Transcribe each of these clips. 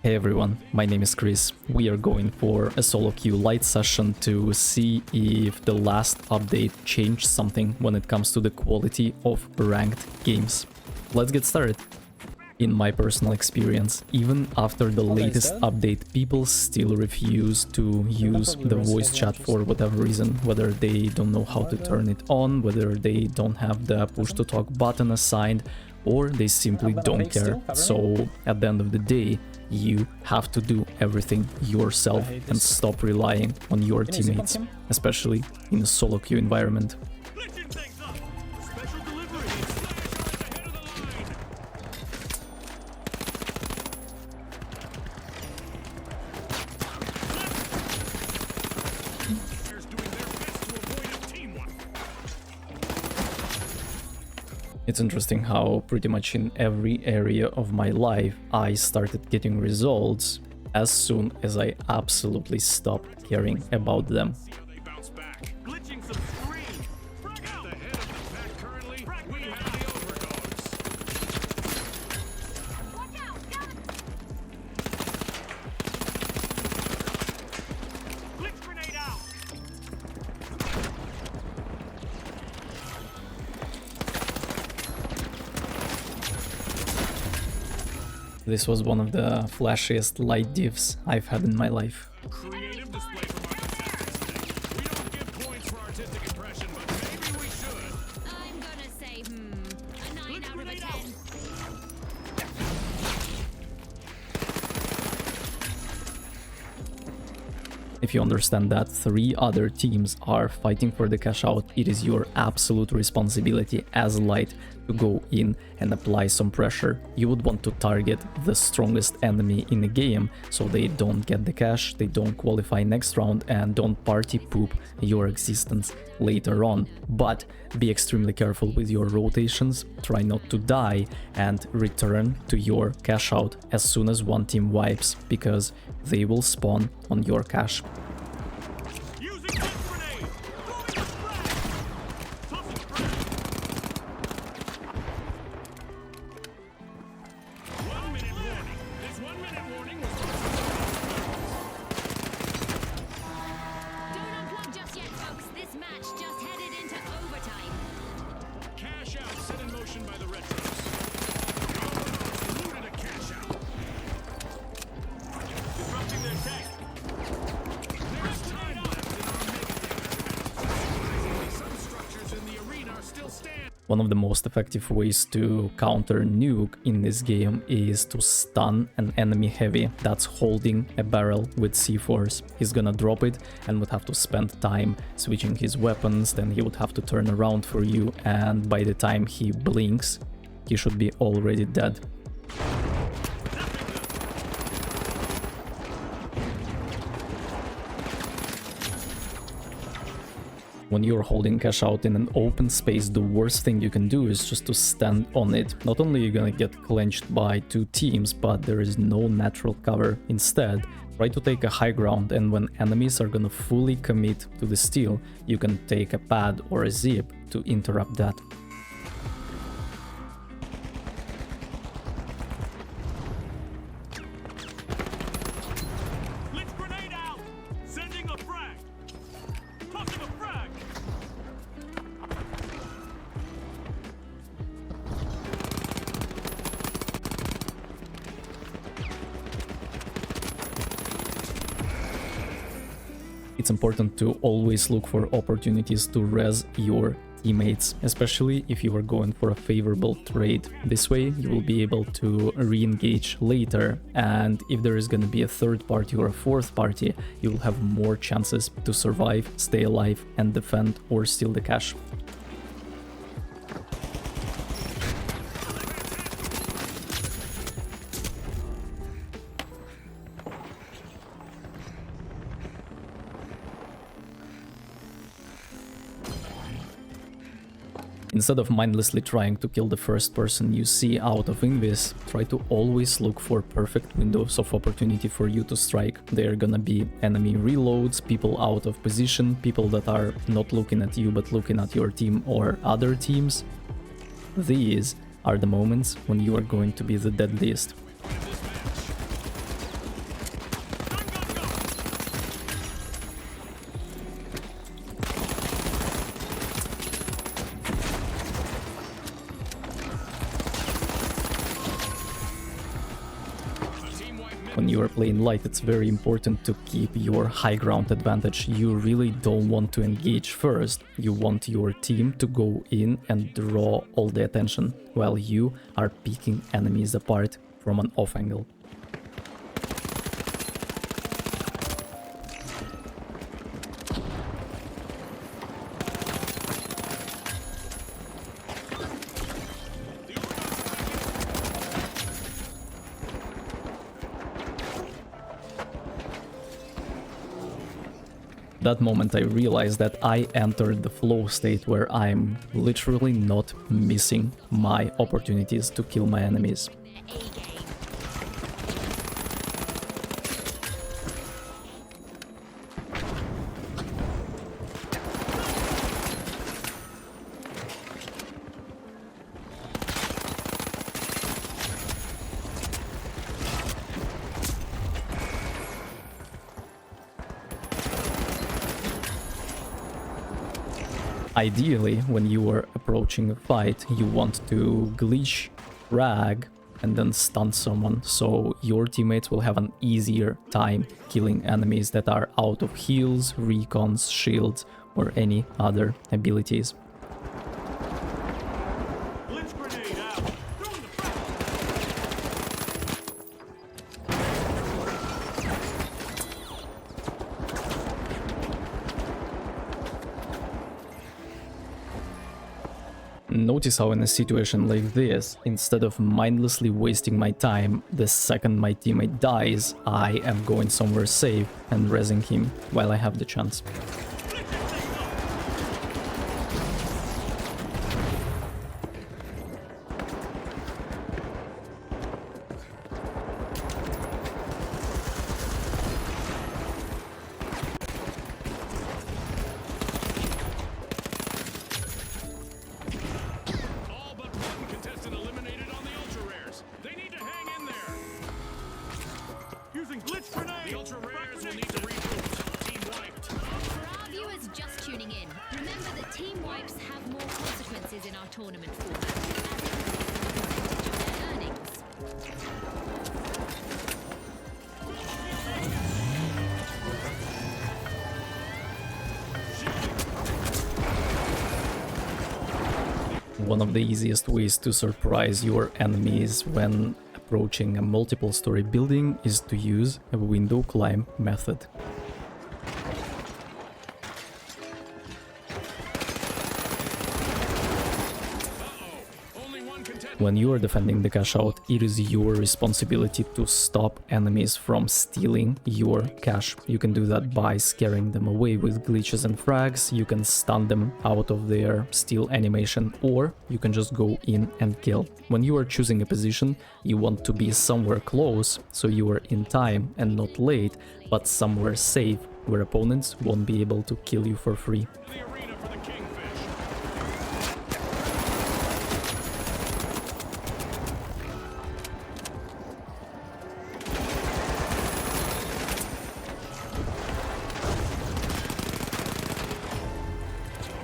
Hey everyone, my name is Chris. We are going for a SoloQ light session to see if the last update changed something when it comes to the quality of ranked games. Let's get started. In my personal experience, even after the latest update, people still refuse to use the voice chat for whatever reason, whether they don't know how to turn it on, whether they don't have the push to talk button assigned, or they simply don't care. So at the end of the day, you have to do everything yourself and stop relying on your teammates, especially in a SoloQ environment. It's interesting how pretty much in every area of my life I started getting results as soon as I absolutely stopped caring about them. This was one of the flashiest light divs I've had in my life. Creative display from our contestants today. We don't give points for artistic impression, but maybe we should. I'm gonna say, a 9 out of a 10. If you understand that 3 other teams are fighting for the cash out, it is your absolute responsibility as light to go in and apply some pressure. You would want to target the strongest enemy in the game so they don't get the cash, they don't qualify next round, and don't party poop your existence later on. But be extremely careful with your rotations, try not to die, and return to your cash out as soon as one team wipes, because they will spawn on your cash. One of the most effective ways to counter nuke in this game is to stun an enemy heavy that's holding a barrel with C4s. He's gonna drop it and would have to spend time switching his weapons, then he would have to turn around for you, and by the time he blinks, he should be already dead. When you're holding cash out in an open space, the worst thing you can do is just to stand on it. Not only are you gonna get clenched by 2 teams, but there is no natural cover. Instead, try to take a high ground, and when enemies are gonna fully commit to the steal, you can take a pad or a zip to interrupt that. It's important to always look for opportunities to res your teammates, especially if you are going for a favorable trade. This way you will be able to re-engage later, and if there is going to be a third party or a fourth party, you will have more chances to survive, stay alive, and defend or steal the cash. Instead of mindlessly trying to kill the first person you see out of Invis, try to always look for perfect windows of opportunity for you to strike. They are gonna be enemy reloads, people out of position, people that are not looking at you but looking at your team or other teams. These are the moments when you are going to be the deadliest. When you are playing light, it's very important to keep your high ground advantage. You really don't want to engage first. You want your team to go in and draw all the attention, while you are picking enemies apart from an off angle. That moment I realized that I entered the flow state where I'm literally not missing my opportunities to kill my enemies. Their A game. Ideally, when you are approaching a fight, you want to glitch, frag, and then stun someone, so your teammates will have an easier time killing enemies that are out of heals, recons, shields, or any other abilities. Blitz grenade out. Throwing the frag. Notice how in a situation like this, instead of mindlessly wasting my time, the second my teammate dies, I am going somewhere safe and rezzing him while I have the chance. All but one contestant eliminated on the ultra rares. They need to hang in there. Using blitz grenade. The ultra rares will need to reboot. Team wiped. For our viewers just tuning in, remember that team wipes have more consequences in our tournament format, as it relates to their earnings. One of the easiest ways to surprise your enemies when approaching a multiple story building is to use a window climb method. Only one contestant. When you are defending the cash out, it is your responsibility to stop enemies from stealing your cash. You can do that by scaring them away with glitches and frags, you can stun them out of their steal animation, or you can just go in and kill. When you are choosing a position, you want to be somewhere close, so you are in time and not late, but somewhere safe, where opponents won't be able to kill you for free. The arena for the kingfish.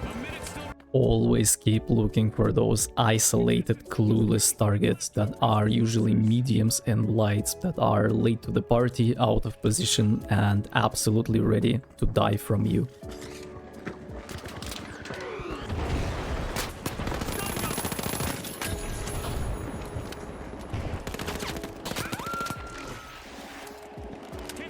A minute still. Always keep looking for those isolated, clueless targets that are usually mediums and lights that are late to the party, out of position, and absolutely ready to die from you.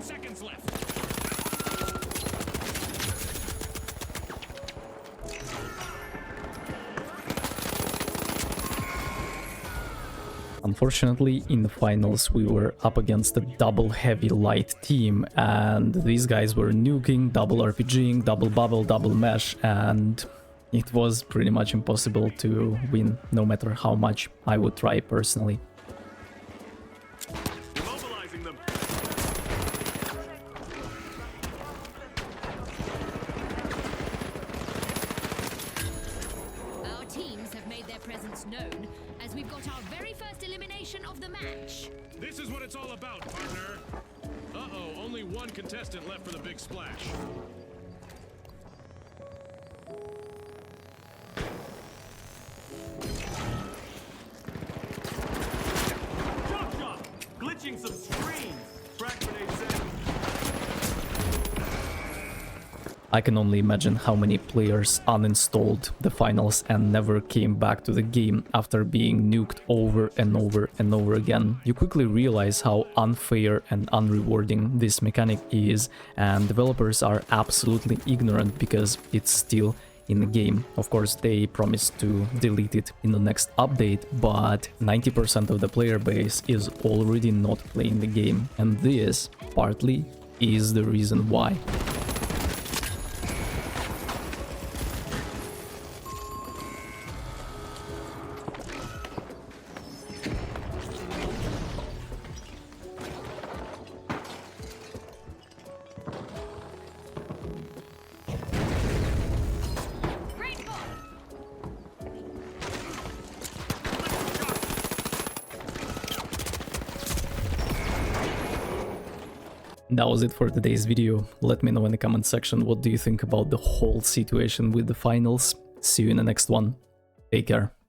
Seconds left. Unfortunately, in the finals we were up against a double heavy light team, and these guys were nuking, double RPGing, double bubble, double mesh, and it was pretty much impossible to win, no matter how much I would try personally. Immobilizing them. Our teams have made their presence known, as we've got our very first elimination of the match. This is what it's all about, partner. Uh-oh, only one contestant left for the big splash. Jump shot! Glitching some screens! I can only imagine how many players uninstalled the finals and never came back to the game after being nuked over and over and over again. You quickly realize how unfair and unrewarding this mechanic is, and developers are absolutely ignorant because it's still in the game. Of course, they promised to delete it in the next update, but 90% of the player base is already not playing the game, and this partly is the reason why. That was it for today's video. Let me know in the comment section what do you think about the whole situation with the finals. See you in the next one. Take care.